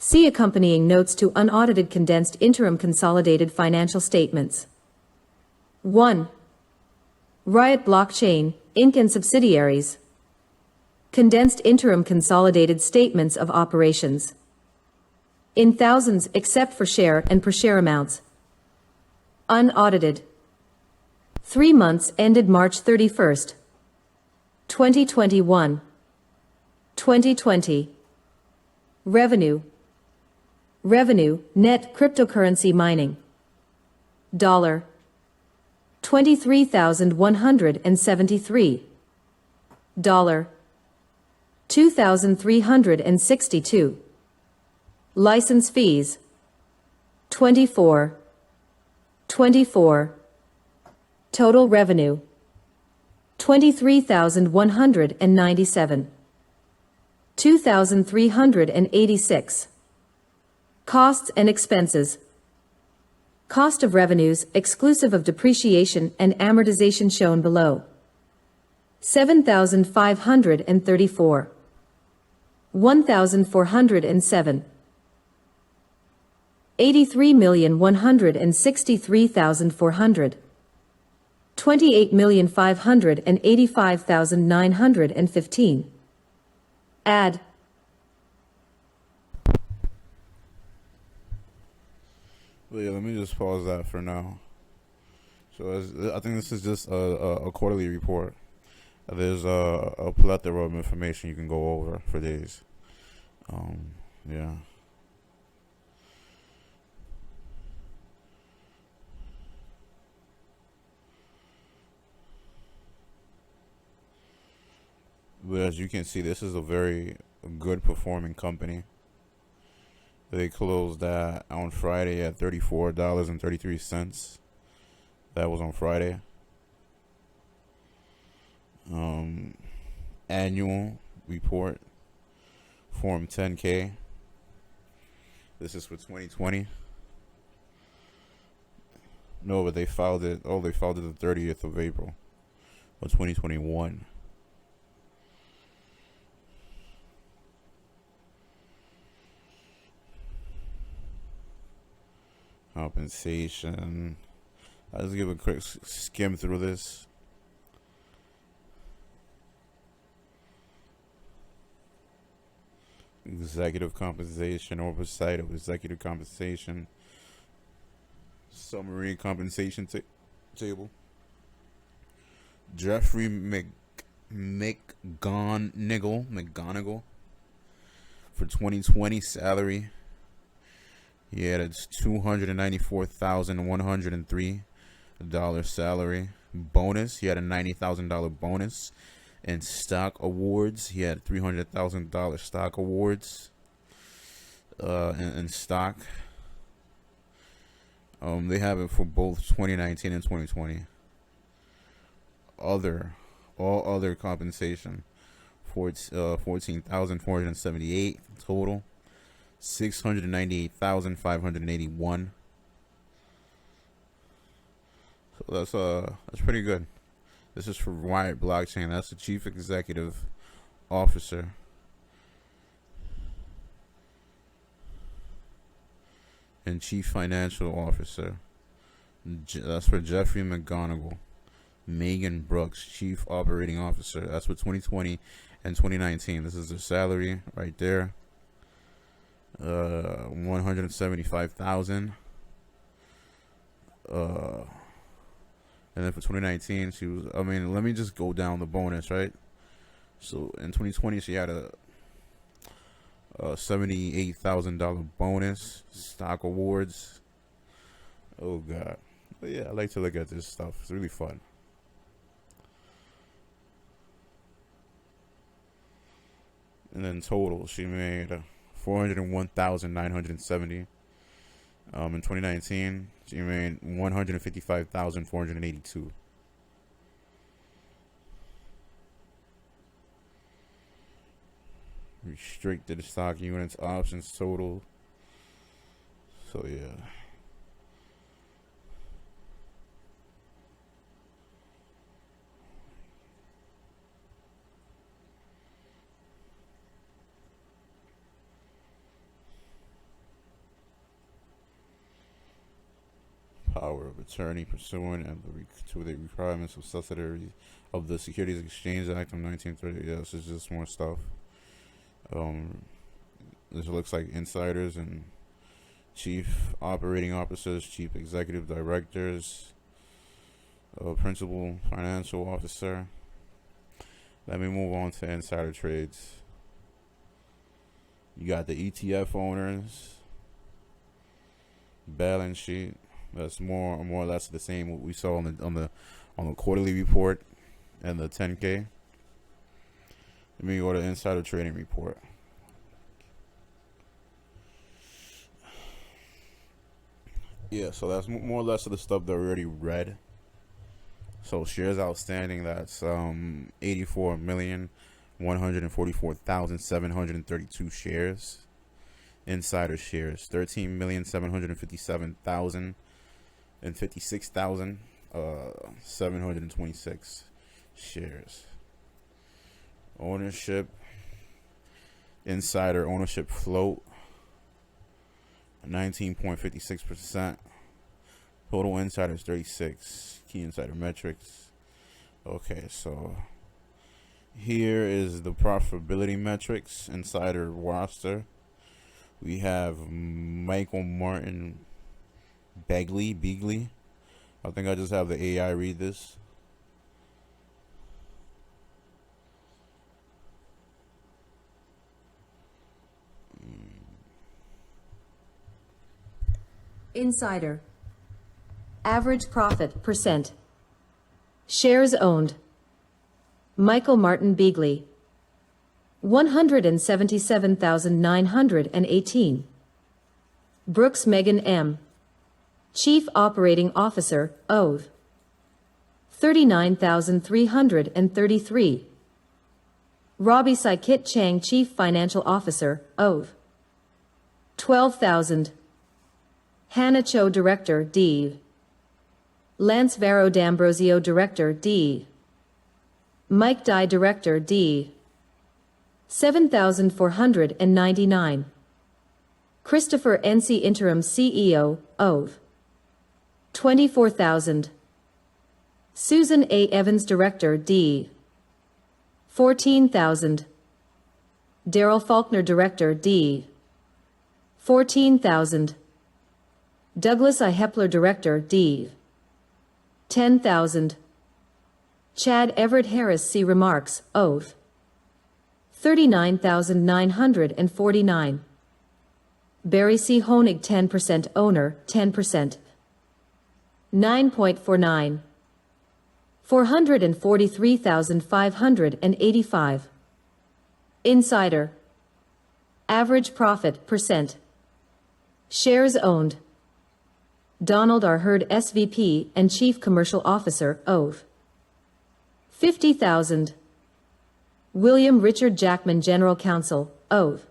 See accompanying notes to unaudited condensed interim consolidated financial statements. 1. Riot Blockchain, Inc. and subsidiaries. Condensed interim consolidated statements of operations. In thousands except for share and per share amounts. Unaudited. 3 months ended March 31st, 2021. 2020. Revenue. Revenue, net cryptocurrency mining. $. 23,173. $. 2,362. License fees. 24. 24. Total revenue. 23,197. 2,386. Costs and expenses. Cost of revenues, exclusive of depreciation and amortization shown below. 7,534. 1,407. 83,163,400. 28,585,915. Add. But yeah, let me just pause that for now. So I think this is just a quarterly report. There's a plethora of information you can go over for days. Yeah. But as you can see, this is a very good performing company. They closed that on Friday at $34.33. That was on Friday. Annual report, Form 10K. This is for 2020. No, but they filed it. Oh, they filed it the 30th of April of 2021. Compensation. I'll just give a quick skim through this. Executive compensation, oversight of executive compensation, summary compensation table. Jeffrey McGonigal for 2020 salary. He had its $294,103 salary. Bonus, he had a $90,000 bonus. And stock awards, he had $300,000 stock awards in stock. They have it for both 2019 and 2020. All other compensation, 14,478 total. 698,581. So that's pretty good. This is for Riot Blockchain. That's the Chief Executive Officer. And Chief Financial Officer. That's for Jeffrey McGonigal. Megan Brooks, Chief Operating Officer. That's for 2020 and 2019. This is their salary right there. 175,000. And then for 2019, she was. I mean, let me just go down the bonus, right? So in 2020, she had a $78,000 bonus, stock awards. Oh God, but yeah, I like to look at this stuff. It's really fun. And then total, she made 401,970. In 2019, she made 155,482. Restricted stock units, options total. So yeah. power of attorney pursuant and to the requirements of subsidiaries of the Securities Exchange Act of 1930. Yeah, this is just more stuff. This looks like insiders and chief operating officers, chief executive directors, principal financial officer. Let me move on to insider trades. You got the ETF owners, balance sheet. That's more or less the same what we saw on the quarterly report and the 10K. Let me go to insider trading report. Yeah, so that's more or less of the stuff that we already read. So shares outstanding, that's 84,144,732 shares. Insider shares, 13,757,726 shares. Ownership, insider ownership float, 19.56%. Total insiders 36. Key insider metrics. Okay, so here is the profitability metrics. Insider roster. We have Michael Martin Begley. I think I just have the AI read this. Insider. Average profit percent. Shares owned. Michael Martin Begley. 177,918. Brooks Megan M. Chief Operating Officer, Oath. 39,333. Robbie Saikit Chang, Chief Financial Officer, Oath. 12,000. Hannah Cho, Director, D. Lance Vero D'Ambrosio, Director, D. Mike Dye, Director, D. 7,499. Christopher N.C. Interim CEO, Oath. 24,000. Susan A. Evans, Director, D. 14,000. Daryl Faulkner, Director, D. 14,000. Douglas I. Hepler, Director, D. 10,000. Chad Everett Harris C. Remarks, Oath. 39,949. Barry C. Honig, 10% owner, 10%. 9.49. 443,585. Insider. Average profit percent. Shares owned. Donald R. Hurd, SVP and Chief Commercial Officer, Oath. 50,000. William Richard Jackman, General Counsel, Oath.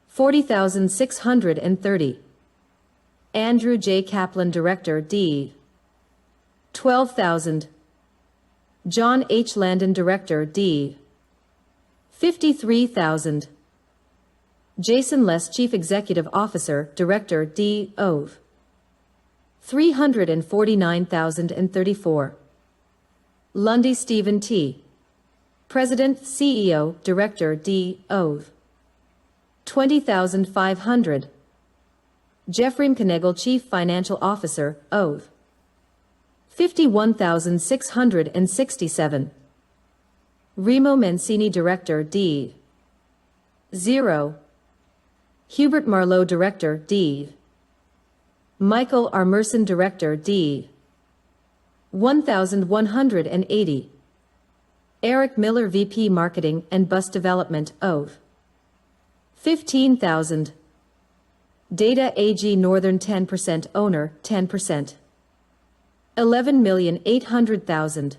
40,630. Andrew J. Kaplan, Director, D. 12,000. John H. Landon, Director, D. 53,000. Jason Less, Chief Executive Officer, Director, D. Oath. 349,034. Lundy Stephen T. President, CEO, Director, D. Oath. 20,500. Jeffrey Mcnegal, Chief Financial Officer, Oath. 51,667. Remo Mancini, Director, D. 0. Hubert Marlowe, Director, D. Michael R. Merson, Director, D. 1,180. Eric Miller, VP Marketing and Bus Development, Oath. 15,000. Data AG Northern, 10% owner, 10%. 11,800,000.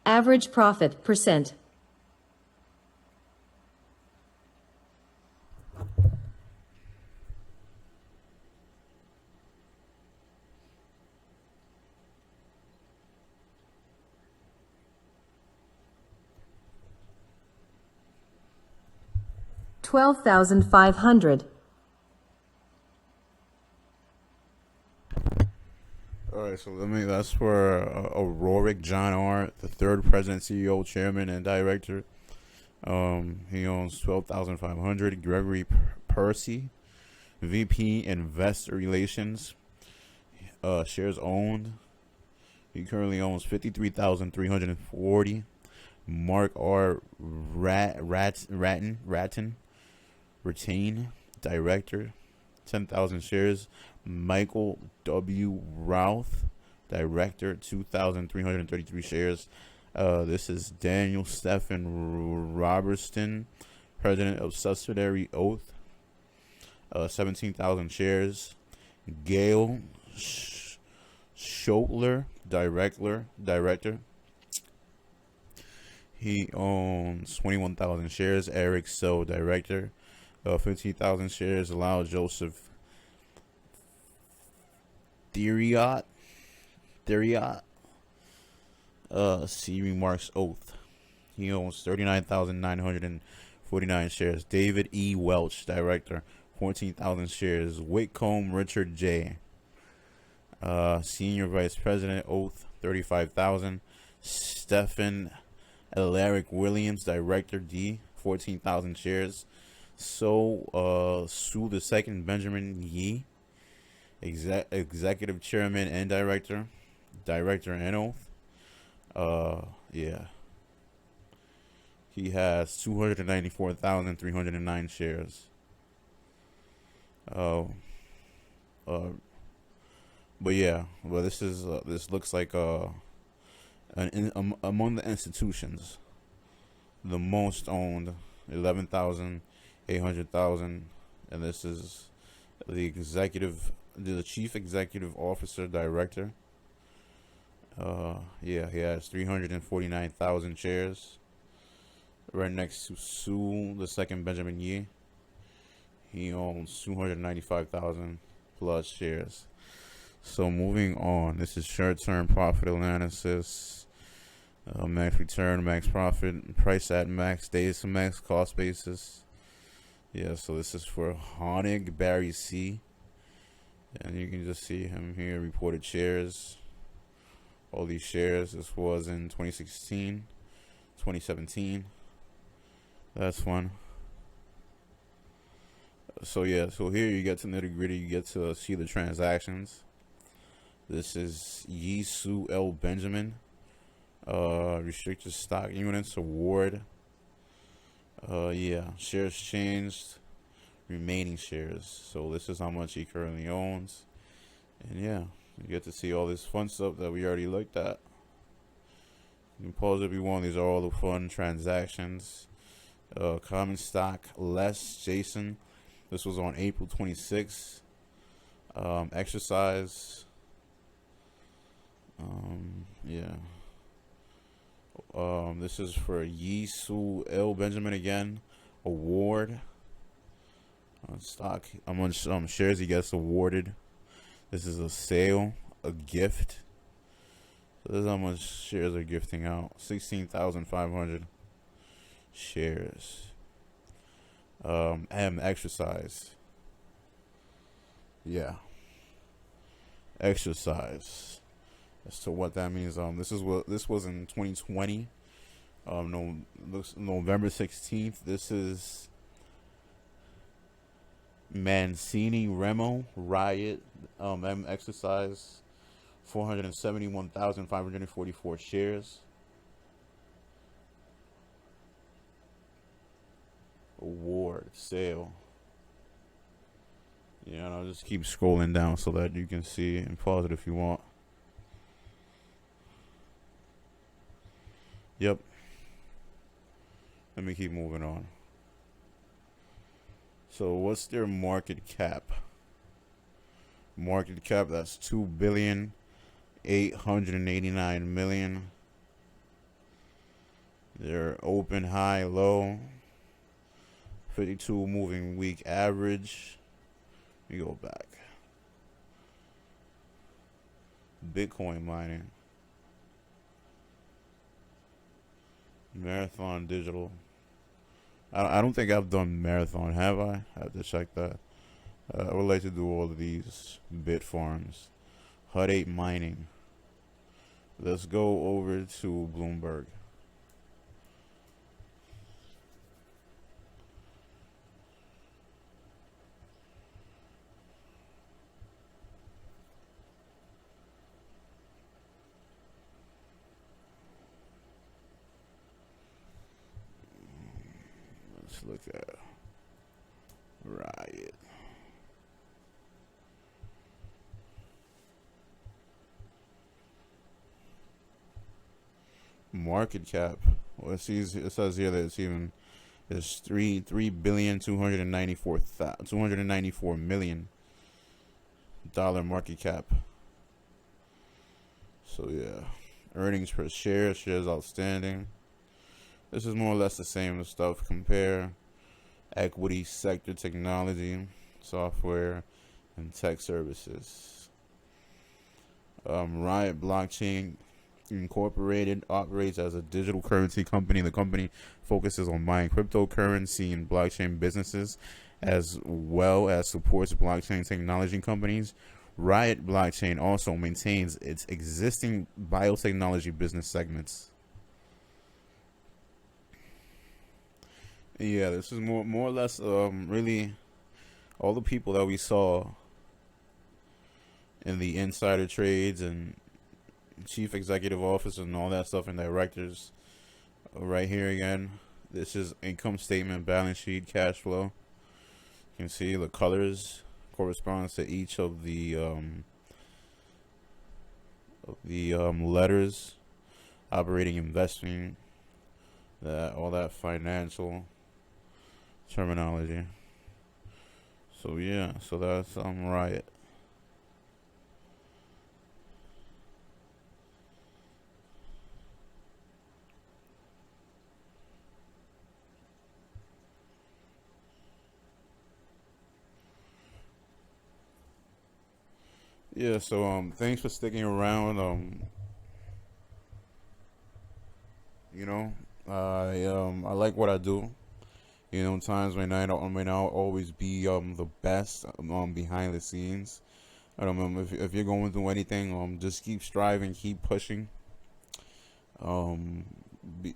Average profit percent. $12,500. All right, so that's for Auroric John R., the third president, CEO, chairman, and director. He owns 12,500. Gregory Percy, VP, Investor Relations. Shares owned. He currently owns 53,340. Mark R. Ratton, retain, director, 10,000 shares. Michael W. Routh, director, 2,333 shares. This is Daniel Stephen Robertson, president of Subsidiary Oath, 17,000 shares. Gail Schotler, director. He owns 21,000 shares. Eric So, director, 15,000 shares. Allow Joseph Theriot, C. Remarks Oath. He owns 39,949 shares. David E. Welch, director, 14,000 shares. Whitcomb Richard J., senior vice president, Oath, 35,000. Stephen Alaric Williams, director, D, 14,000 shares. So, Sue the second, Benjamin Yee, executive chairman and director and Oath. Yeah. He has 294,309 shares. But yeah, well, this looks like among the institutions, the most owned, 11,800,000, and this is the chief executive officer, director. Yeah, he has 349,000 shares. Right next to Sue the second, Benjamin Yee, he owns 295,000 plus shares. So moving on, this is short-term profit analysis. Max return, max profit, price at max, days to max, cost basis. Yeah, so this is for Honig Barry C. And you can just see him here, reported shares. All these shares, this was in 2016, 2017. That's fun. So yeah, so here you get to nitty gritty, you get to see the transactions. This is Yi Sue L. Benjamin, restricted stock units award. Yeah, shares changed, remaining shares. So this is how much he currently owns. And yeah, you get to see all this fun stuff that we already looked at. You can pause if you want. These are all the fun transactions. Common stock, less Jason. This was on April 26th. Exercise. Yeah. This is for Yi Sue L. Benjamin again. Award. Stock. How much shares he gets awarded. This is a sale, a gift. So this is how much shares are gifting out. 16,500 shares. Exercise. Yeah. Exercise. As to what that means, this was in 2020. November 16th. This is Mancini Remo Riot. Exercise. 471,544 shares. Award sale. Yeah, and I'll just keep scrolling down so that you can see and pause it if you want. Yep. Let me keep moving on. So what's their market cap? Market cap, that's 2,889,000,000. Their open, high, low. 52 moving week average. We go back. Bitcoin mining. Marathon Digital. I don't think I've done Marathon, have I? I have to check that. I would like to do all of these bit farms. HUD 8 mining. Let's go over to Bloomberg. Let's look at Riot. Market cap. Well, it says here that it's $3,294,294 million market cap. So yeah, earnings per share, shares outstanding. This is more or less the same stuff. Compare equity sector, technology, software, and tech services. Riot Blockchain Incorporated operates as a digital currency company. The company focuses on buying cryptocurrency and blockchain businesses, as well as supports blockchain technology companies. Riot Blockchain also maintains its existing biotechnology business segments. Yeah, this is more or less really all the people that we saw in the insider trades and chief executive officer and all that stuff and directors. Right here again, this is income statement, balance sheet, cash flow. You can see the colors corresponds to each of the letters. Operating, investing, that all that financial terminology. So yeah, so that's Riot. Yeah, so thanks for sticking around. You know, I like what I do. You know, times may not always be the best behind the scenes. I don't know if you're going through anything, just keep striving, keep pushing.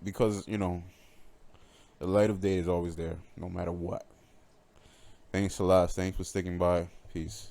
Because you know the light of day is always there, no matter what. Thanks a lot. Thanks for sticking by. Peace.